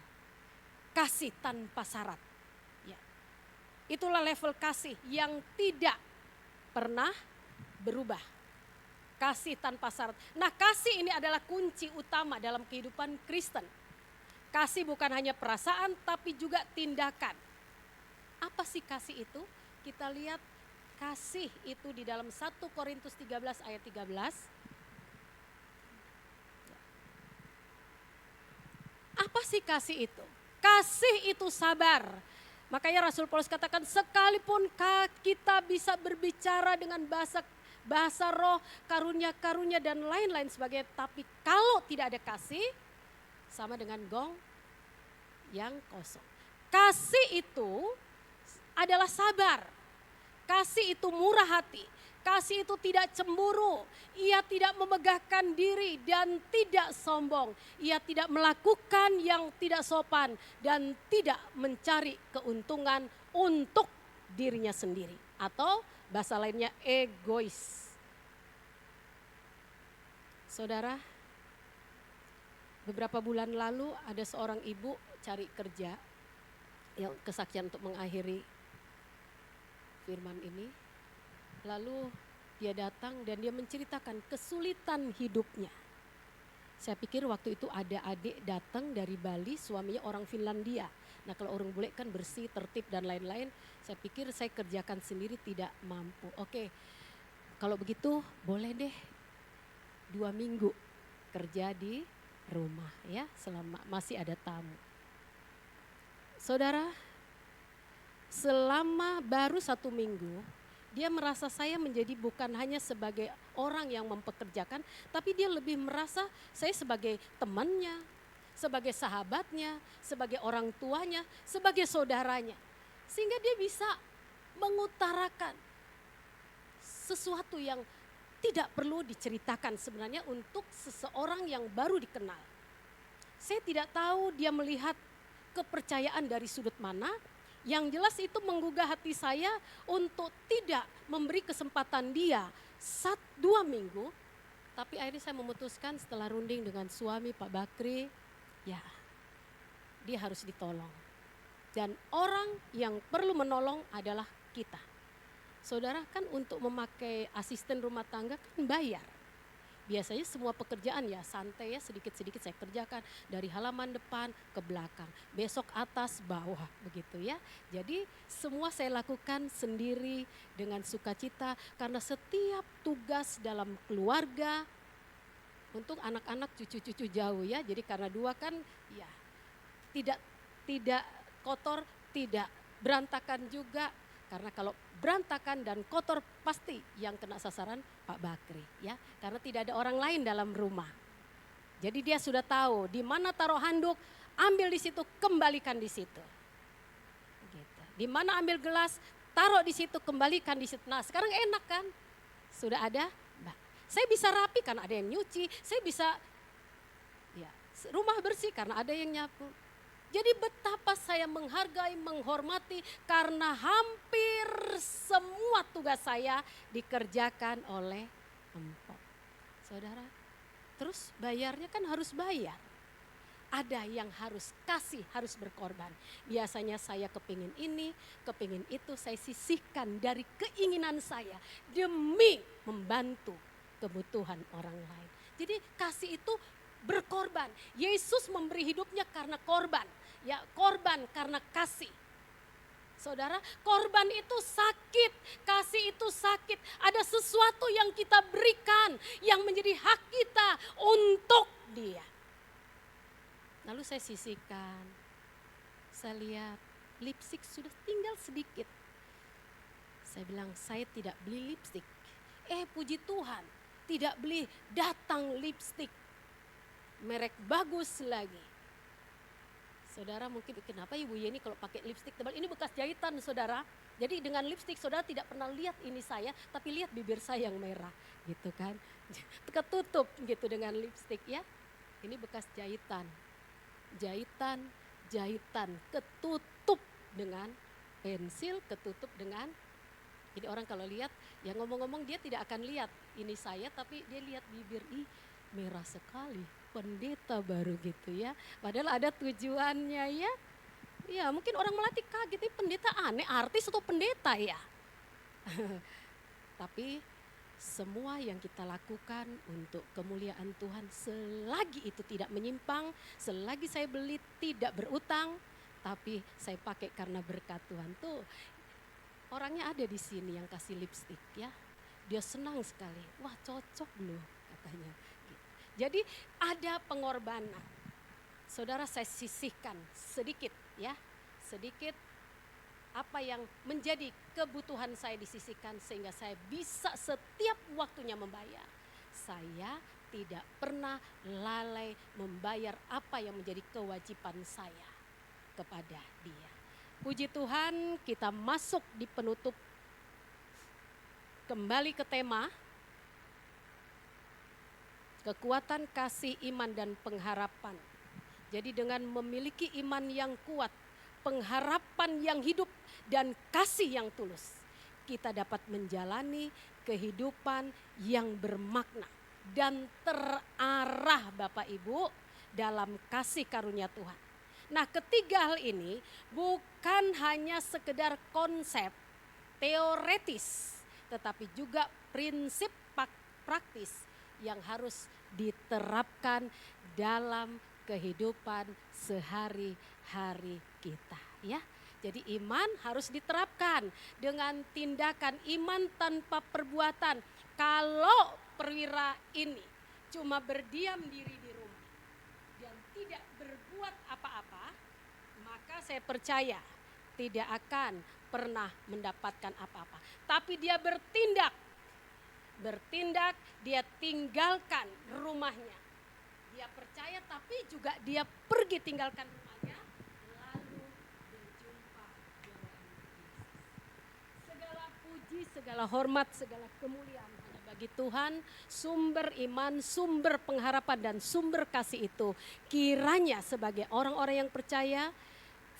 Kasih tanpa syarat. Ya. Itulah level kasih yang tidak pernah berubah. Kasih tanpa syarat. Nah, kasih ini adalah kunci utama dalam kehidupan Kristen. Kasih bukan hanya perasaan tapi juga tindakan. Apa sih kasih itu? Kita lihat kasih itu di dalam 1 Korintus 13 ayat 13. Apa sih kasih itu? Kasih itu sabar. Makanya Rasul Paulus katakan sekalipun kita bisa berbicara dengan bahasa roh, karunia-karunia dan lain-lain sebagainya. Tapi kalau tidak ada kasih, sama dengan gong yang kosong. Kasih itu adalah sabar. Kasih itu murah hati. Kasih itu tidak cemburu, ia tidak memegahkan diri dan tidak sombong. Ia tidak melakukan yang tidak sopan dan tidak mencari keuntungan untuk dirinya sendiri. Atau bahasa lainnya egois. Saudara, beberapa bulan lalu ada seorang ibu cari kerja yang kesaksian untuk mengakhiri firman ini. Lalu dia datang dan dia menceritakan kesulitan hidupnya. Saya pikir waktu itu ada adik datang dari Bali, suaminya orang Finlandia. Nah kalau orang bule kan bersih, tertib dan lain-lain. Saya pikir saya kerjakan sendiri tidak mampu. Oke, kalau begitu boleh deh 2 minggu kerja di rumah ya selama masih ada tamu. Saudara, selama baru 1 minggu, dia merasa saya menjadi bukan hanya sebagai orang yang mempekerjakan, tapi dia lebih merasa saya sebagai temannya, sebagai sahabatnya, sebagai orang tuanya, sebagai saudaranya. Sehingga dia bisa mengutarakan sesuatu yang tidak perlu diceritakan sebenarnya untuk seseorang yang baru dikenal. Saya tidak tahu dia melihat kepercayaan dari sudut mana. Yang jelas itu menggugah hati saya untuk tidak memberi kesempatan dia 1-2 minggu. Tapi akhirnya saya memutuskan setelah runding dengan suami Pak Bakri, ya dia harus ditolong. Dan orang yang perlu menolong adalah kita. Saudara kan untuk memakai asisten rumah tangga kan bayar. Biasanya semua pekerjaan ya santai ya sedikit-sedikit saya kerjakan dari halaman depan ke belakang. Besok atas bawah begitu ya. Jadi semua saya lakukan sendiri dengan sukacita karena setiap tugas dalam keluarga untuk anak-anak cucu-cucu jauh ya. Jadi karena 2 kan ya tidak kotor, tidak berantakan juga. Karena kalau berantakan dan kotor pasti yang kena sasaran Pak Bakri ya. Karena tidak ada orang lain dalam rumah. Jadi dia sudah tahu di mana taruh handuk, ambil di situ, kembalikan di situ. Gitu. Di mana ambil gelas, taruh di situ, kembalikan di situ. Nah sekarang enak kan, sudah ada. Saya bisa rapi karena ada yang nyuci, saya bisa ya rumah bersih karena ada yang nyapu. Jadi betapa saya menghargai, menghormati karena hampir semua tugas saya dikerjakan oleh empok. Saudara, terus bayarnya kan harus bayar. Ada yang harus kasih, harus berkorban. Biasanya saya kepingin ini, kepingin itu, saya sisihkan dari keinginan saya demi membantu kebutuhan orang lain. Jadi kasih itu berkorban. Yesus memberi hidupnya karena korban. Ya, korban karena kasih. Saudara, korban itu sakit, kasih itu sakit. Ada sesuatu yang kita berikan yang menjadi hak kita untuk dia. Lalu saya sisihkan. Saya lihat lipstik sudah tinggal sedikit. Saya bilang saya tidak beli lipstik. Puji Tuhan, tidak beli, datang lipstik. Merek bagus lagi. Saudara mungkin kenapa Ibu Yeni kalau pakai lipstik tebal, ini bekas jahitan saudara. Jadi dengan lipstik saudara tidak pernah lihat ini saya, tapi lihat bibir saya yang merah gitu kan. Ketutup gitu dengan lipstik ya. Ini bekas jahitan. Jahitan ketutup dengan pensil, ketutup dengan. Jadi orang kalau lihat ya ngomong-ngomong dia tidak akan lihat ini saya, tapi dia lihat bibir, merah sekali. Pendeta baru gitu ya. Padahal ada tujuannya ya. Ya mungkin orang melatih kaget, ini pendeta aneh, artis atau pendeta ya. Tapi semua yang kita lakukan untuk kemuliaan Tuhan selagi itu tidak menyimpang, selagi saya beli tidak berutang, tapi saya pakai karena berkat Tuhan tuh. Orangnya ada di sini yang kasih lipstik ya. Dia senang sekali, wah cocok loh katanya. Jadi ada pengorbanan. Saudara saya sisihkan sedikit ya. Sedikit apa yang menjadi kebutuhan saya disisihkan sehingga saya bisa setiap waktunya membayar. Saya tidak pernah lalai membayar apa yang menjadi kewajiban saya kepada dia. Puji Tuhan kita masuk di penutup kembali ke tema kekuatan kasih, iman, dan pengharapan. Jadi dengan memiliki iman yang kuat, pengharapan yang hidup, dan kasih yang tulus, kita dapat menjalani kehidupan yang bermakna dan terarah Bapak Ibu dalam kasih karunia Tuhan. Nah, ketiga hal ini bukan hanya sekedar konsep teoretis, tetapi juga prinsip praktis yang harus diterapkan dalam kehidupan sehari-hari kita, ya. Jadi iman harus diterapkan dengan tindakan, iman tanpa perbuatan. Kalau perwira ini cuma berdiam diri di rumah dan tidak berbuat apa-apa, maka saya percaya tidak akan pernah mendapatkan apa-apa. Tapi dia bertindak, dia tinggalkan rumahnya. Dia percaya tapi juga dia pergi tinggalkan rumahnya, lalu berjumpa dengan Yesus. Segala puji, segala hormat, segala kemuliaan hanya bagi Tuhan. Sumber iman, sumber pengharapan, dan sumber kasih itu kiranya sebagai orang-orang yang percaya,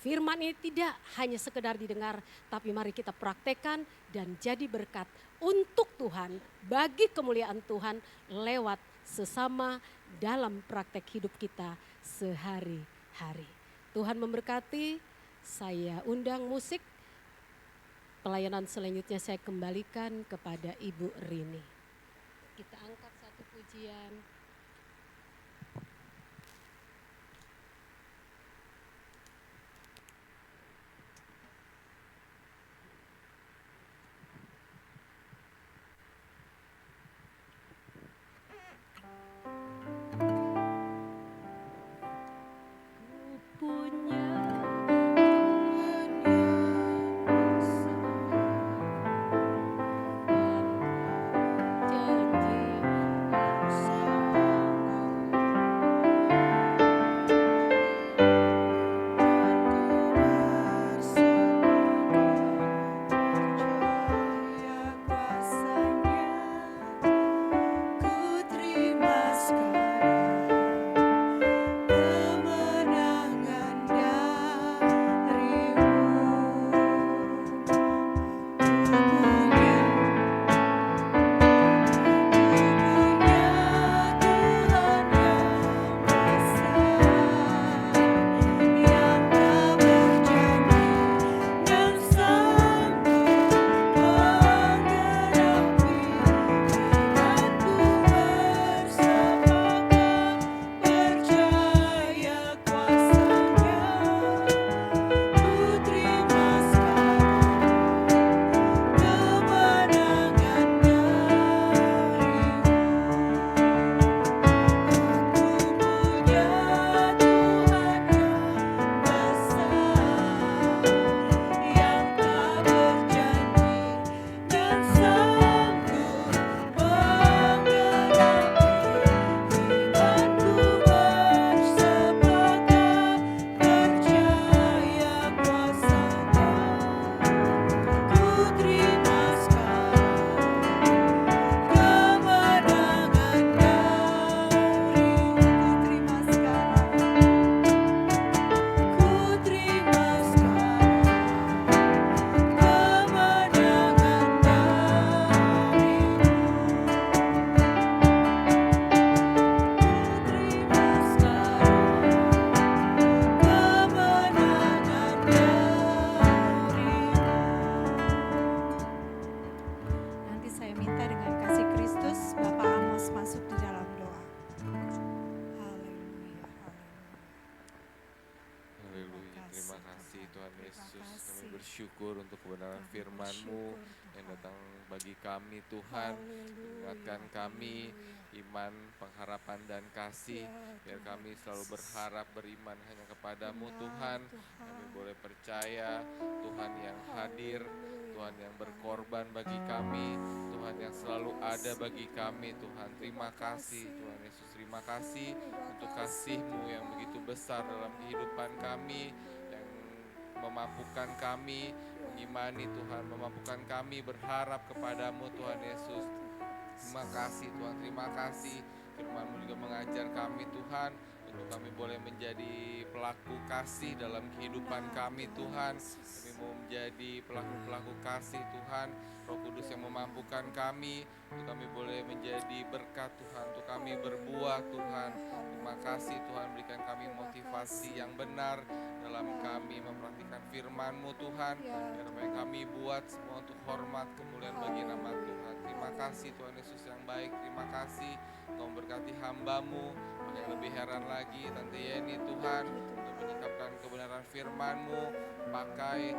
firman ini tidak hanya sekedar didengar, tapi mari kita praktekkan dan jadi berkat untuk Tuhan, bagi kemuliaan Tuhan lewat sesama dalam praktek hidup kita sehari-hari. Tuhan memberkati. Saya undang musik. Pelayanan selanjutnya saya kembalikan kepada Ibu Rini. Kita angkat satu pujian. bersyukur untuk kebenaran firman-Mu yang datang bagi kami Tuhan. Ingatkan kami iman, pengharapan, dan kasih. Biar kami selalu berharap, beriman hanya kepadamu Tuhan. Kami boleh percaya Tuhan yang hadir, Tuhan yang berkorban bagi kami, Tuhan yang selalu ada bagi kami Tuhan. Terima kasih Tuhan Yesus, terima kasih untuk kasih-Mu yang begitu besar dalam kehidupan kami, yang memampukan kami mengimani Tuhan, memampukan kami berharap kepadamu Tuhan Yesus. Terima kasih Tuhan, terima kasih. Firman-Mu juga mengajar kami Tuhan, untuk kami boleh menjadi pelaku kasih dalam kehidupan kami Tuhan. Kami mau menjadi pelaku-pelaku kasih Tuhan. Roh Kudus yang memampukan kami, untuk kami boleh menjadi berkat Tuhan, untuk kami berbuah Tuhan. Terima kasih Tuhan, berikan kami motivasi yang benar dalam kami memperhatikan firman-Mu Tuhan. Biar apa yang kami buat semua untuk hormat kemuliaan bagi nama Tuhan. Terima kasih Tuhan Yesus yang baik, terima kasih Kau memberkati hamba-Mu. Yang lebih heran lagi Tante Yeni Tuhan, untuk menyingkapkan kebenaran firman-Mu, pakai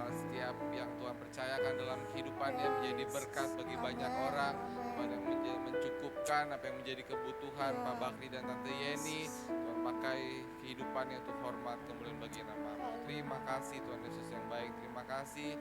setiap yang Tuhan percayakan dalam kehidupannya menjadi berkat bagi banyak orang. Tuhan yang mencukupkan apa yang menjadi kebutuhan Pak Bakri dan Tante Yeni. Tuhan pakai kehidupannya untuk hormat kemuliaan bagi nama-Mu. Terima kasih Tuhan Yesus yang baik, terima kasih.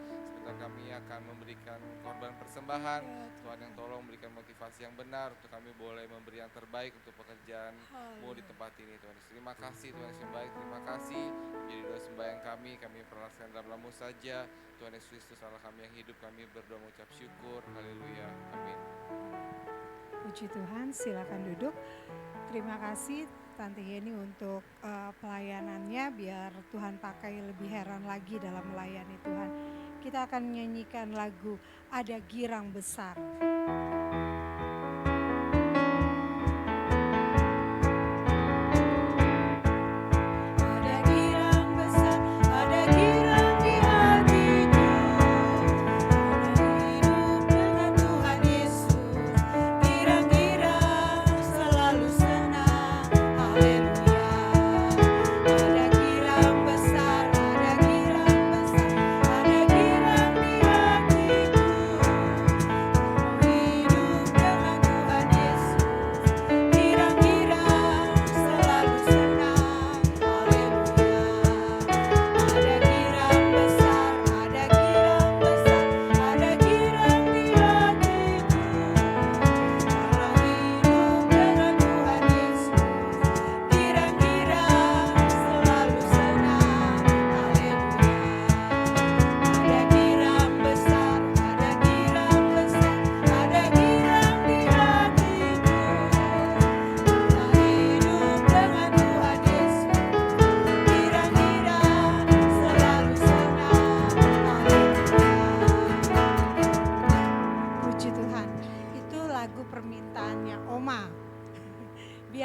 Sebentar kami akan memberikan korban persembahan. Tuhan yang tolong memberikan motivasi yang benar untuk kami boleh memberi yang terbaik untuk pekerjaan-Mu di tempat ini Tuhan Yesus. Terima kasih Tuhan Yesus yang baik, terima kasih. Menjadi doa sembahyang kami perasaan dalam nama-Mu saja. Tuhan Yesus Kristus Allah kami yang hidup, kami berdoa mengucap syukur. Haleluya, amin. Puji Tuhan, silakan duduk. Terima kasih Tante Yeni untuk pelayanannya, biar Tuhan pakai lebih heran lagi dalam melayani Tuhan. Kita akan menyanyikan lagu Ada Girang Besar.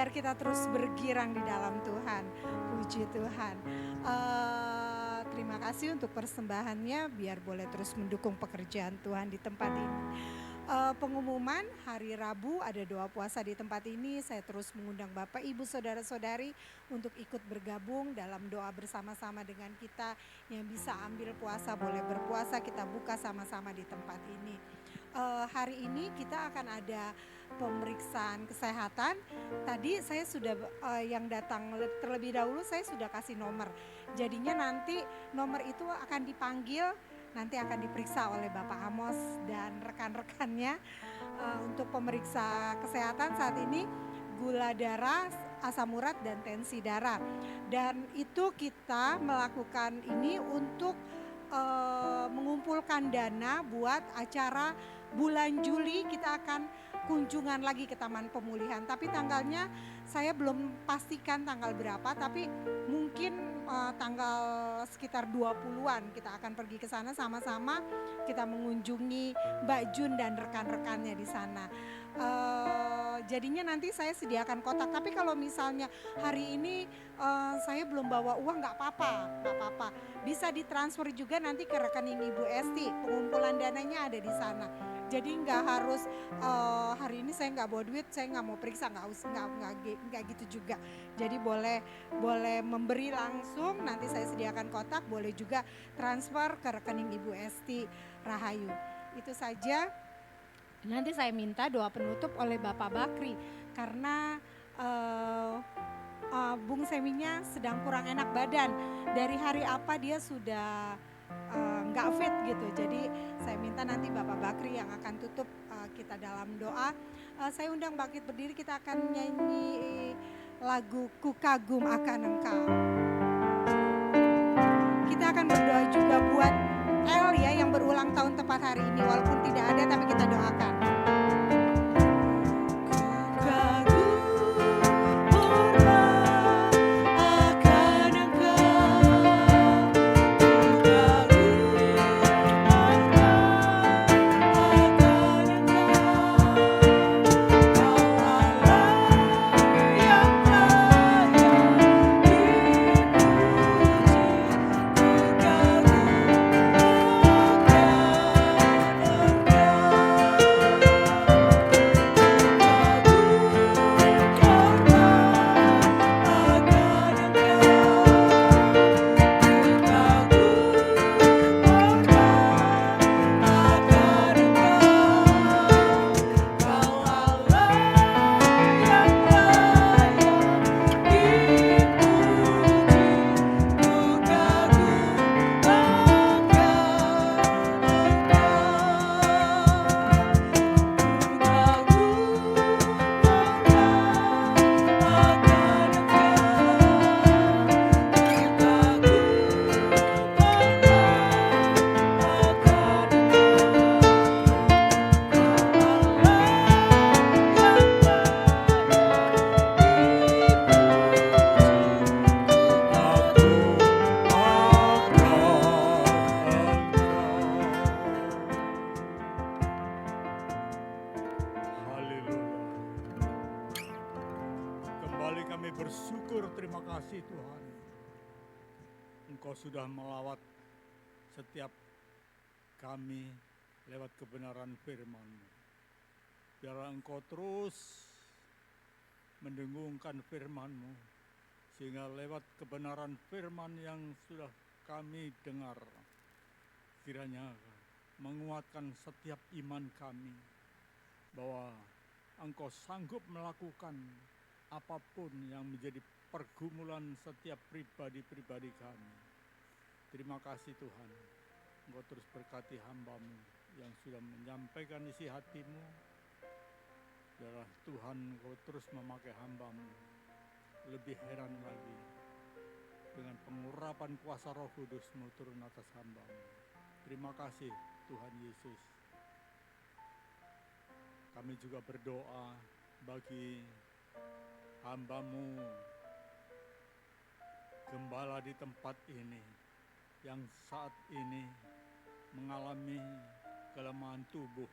Kita terus bergirang di dalam Tuhan. Puji Tuhan. Terima kasih untuk persembahannya, biar boleh terus mendukung pekerjaan Tuhan di tempat ini. Pengumuman hari Rabu ada doa puasa di tempat ini. Saya terus mengundang Bapak, Ibu, Saudara-saudari untuk ikut bergabung dalam doa bersama-sama dengan kita. Yang bisa ambil puasa boleh berpuasa, kita buka sama-sama di tempat ini. Hari ini kita akan ada pemeriksaan kesehatan. Tadi saya sudah yang datang terlebih dahulu saya sudah kasih nomor. Jadinya nanti nomor itu akan dipanggil, nanti akan diperiksa oleh Bapak Amos dan rekan-rekannya untuk pemeriksa kesehatan saat ini gula darah, asam urat dan tensi darah. Dan itu kita melakukan ini untuk mengumpulkan dana buat acara bulan Juli. Kita akan kunjungan lagi ke Taman Pemulihan, tapi tanggalnya saya belum pastikan tanggal berapa, tapi mungkin tanggal sekitar 20-an kita akan pergi ke sana sama-sama, kita mengunjungi Mbak Jun dan rekan-rekannya di sana. Jadinya nanti saya sediakan kotak, tapi kalau misalnya hari ini saya belum bawa uang nggak apa-apa, bisa ditransfer juga nanti ke rekening Ibu Esti, pengumpulan dananya ada di sana. Jadi nggak harus hari ini saya nggak bawa duit, saya nggak mau periksa, nggak gitu juga. Jadi boleh memberi langsung, nanti saya sediakan kotak, boleh juga transfer ke rekening Ibu Esti Rahayu. Itu saja. Nanti saya minta doa penutup oleh Bapak Bakri karena Bung Seminya sedang kurang enak badan. Dari hari apa dia sudah nggak fit gitu. Jadi saya minta nanti Bapak Bakri yang akan tutup kita dalam doa. Saya undang Bakit berdiri, kita akan nyanyi lagu Ku Kagum Akan Engkau. Kita akan berdoa juga buat El ya. kasih Tuhan, Engkau sudah melawat setiap kami lewat kebenaran firman-Mu. Biarlah Engkau terus mendengungkan firman-Mu, sehingga lewat kebenaran firman yang sudah kami dengar, kiranya menguatkan setiap iman kami, bahwa Engkau sanggup melakukan apapun yang menjadi pergumulan setiap pribadi-pribadi kami. Terima kasih Tuhan, Engkau terus berkati hamba-Mu yang sudah menyampaikan isi hati-Mu. Biarlah Tuhan Engkau terus memakai hamba-Mu lebih heran lagi dengan pengurapan kuasa Roh Kudus-Mu turun atas hamba-Mu. Terima kasih Tuhan Yesus. Kami juga berdoa bagi hamba-Mu, gembala di tempat ini, yang saat ini mengalami kelemahan tubuh.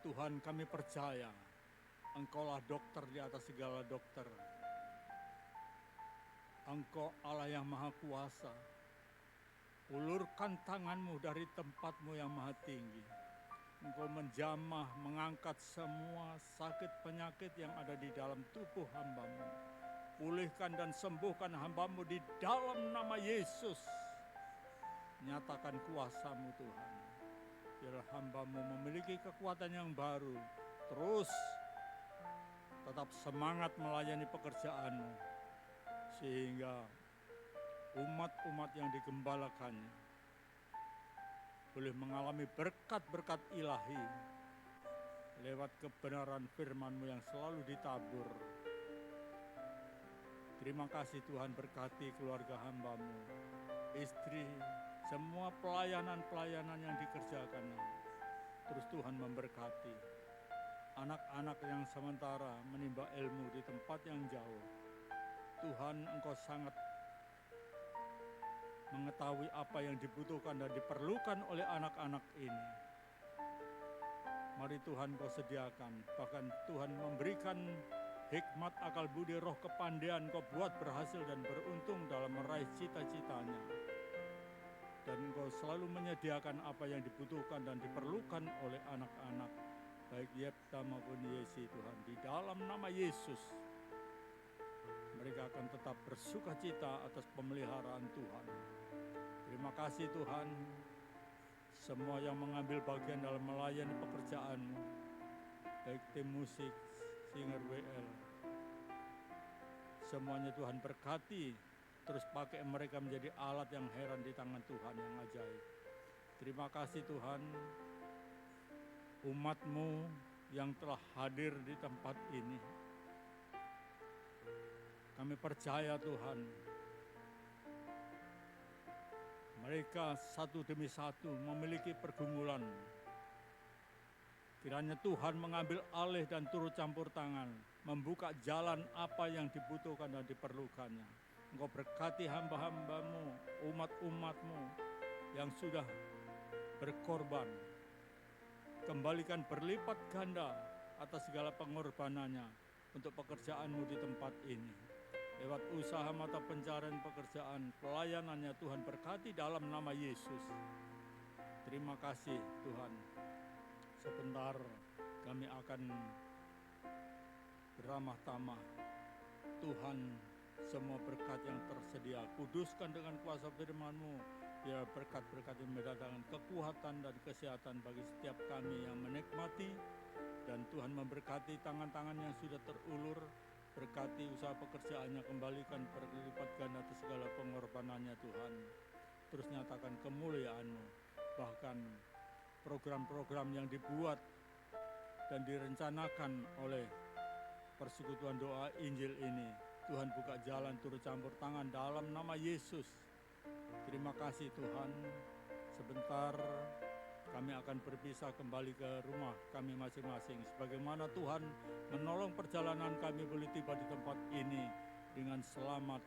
Tuhan, kami percaya Engkaulah dokter di atas segala dokter. Engkau Allah yang maha kuasa. Ulurkan tangan-Mu dari tempat-Mu yang maha tinggi. Engkau menjamah, mengangkat semua sakit penyakit yang ada di dalam tubuh hamba-Mu. Pulihkan dan sembuhkan hamba-Mu di dalam nama Yesus. Nyatakan kuasa-Mu Tuhan. Biar hamba-Mu memiliki kekuatan yang baru. Terus tetap semangat melayani pekerjaan-Mu, sehingga umat-umat yang digembalakannya boleh mengalami berkat-berkat ilahi lewat kebenaran firman-Mu yang selalu ditabur. Terima kasih Tuhan, berkati keluarga hamba-Mu, istri, semua pelayanan-pelayanan yang dikerjakan. Terus Tuhan memberkati anak-anak yang sementara menimba ilmu di tempat yang jauh. Tuhan, Engkau sangat mengetahui apa yang dibutuhkan dan diperlukan oleh anak-anak ini. Mari Tuhan Kau sediakan, bahkan Tuhan memberikan hikmat, akal budi, roh kepandaian, Kau buat berhasil dan beruntung dalam meraih cita-citanya. Dan Engkau selalu menyediakan apa yang dibutuhkan dan diperlukan oleh anak-anak, baik Yefta maupun Yesi Tuhan. Di dalam nama Yesus, mereka akan tetap bersuka cita atas pemeliharaan Tuhan. Terima kasih Tuhan, semua yang mengambil bagian dalam melayani pekerjaan-Mu, baik tim musik, singer WL, semuanya Tuhan berkati, terus pakai mereka menjadi alat yang heran di tangan Tuhan yang ajaib. Terima kasih Tuhan, umat-Mu yang telah hadir di tempat ini. Kami percaya Tuhan, mereka satu demi satu memiliki pergumulan. Kiranya Tuhan mengambil alih dan turut campur tangan, membuka jalan apa yang dibutuhkan dan diperlukannya. Engkau berkati hamba-hamba-Mu, umat-umat-Mu yang sudah berkorban. Kembalikan berlipat ganda atas segala pengorbanannya untuk pekerjaan-Mu di tempat ini. Lewat usaha mata pencarian pekerjaan, pelayanannya Tuhan berkati dalam nama Yesus. Terima kasih Tuhan. Sebentar kami akan beramah tamah. Tuhan, semua berkat yang tersedia, kuduskan dengan kuasa firman-Mu. Biar berkat-berkat yang mendatangkan kekuatan dan kesehatan bagi setiap kami yang menikmati. Dan Tuhan memberkati tangan-tangan yang sudah terulur. Berkati usaha pekerjaannya, kembalikan berlipat ganda atas segala pengorbanannya Tuhan. Terus nyatakan kemuliaan-Mu. Bahkan program-program yang dibuat dan direncanakan oleh persekutuan doa Injil ini, Tuhan buka jalan turut campur tangan dalam nama Yesus. Terima kasih Tuhan. Sebentar kami akan berpisah kembali ke rumah kami masing-masing. Sebagaimana Tuhan menolong perjalanan kami boleh tiba di tempat ini dengan selamat,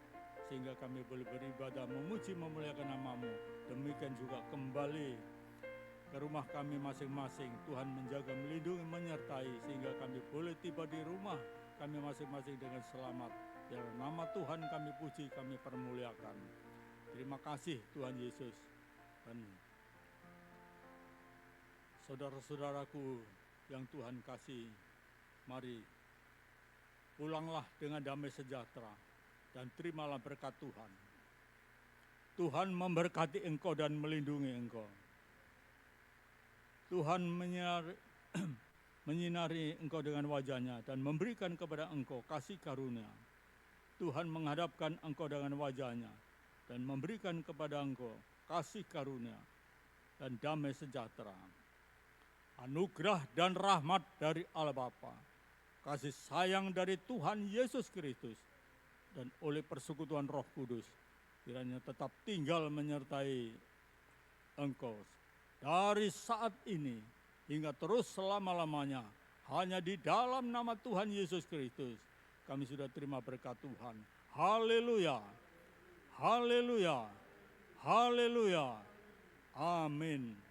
sehingga kami boleh beribadah, memuji, memuliakan nama-Mu. Demikian juga kembali ke rumah kami masing-masing. Tuhan menjaga, melindungi, menyertai, sehingga kami boleh tiba di rumah kami masing-masing dengan selamat. Biar nama Tuhan kami puji, kami permuliakan. Terima kasih Tuhan Yesus. Dan saudara-saudaraku yang Tuhan kasih, mari pulanglah dengan damai sejahtera dan terimalah berkat Tuhan. Tuhan memberkati engkau dan melindungi engkau. Tuhan menyinari engkau dengan wajah-Nya dan memberikan kepada engkau kasih karunia. Tuhan menghadapkan engkau dengan wajah-Nya dan memberikan kepada engkau kasih karunia dan damai sejahtera. Anugerah dan rahmat dari Allah Bapa, kasih sayang dari Tuhan Yesus Kristus, dan oleh persekutuan Roh Kudus, kiranya tetap tinggal menyertai engkau dari saat ini hingga terus selama-lamanya. Hanya di dalam nama Tuhan Yesus Kristus kami sudah terima berkat Tuhan. Haleluya, haleluya, haleluya, amin.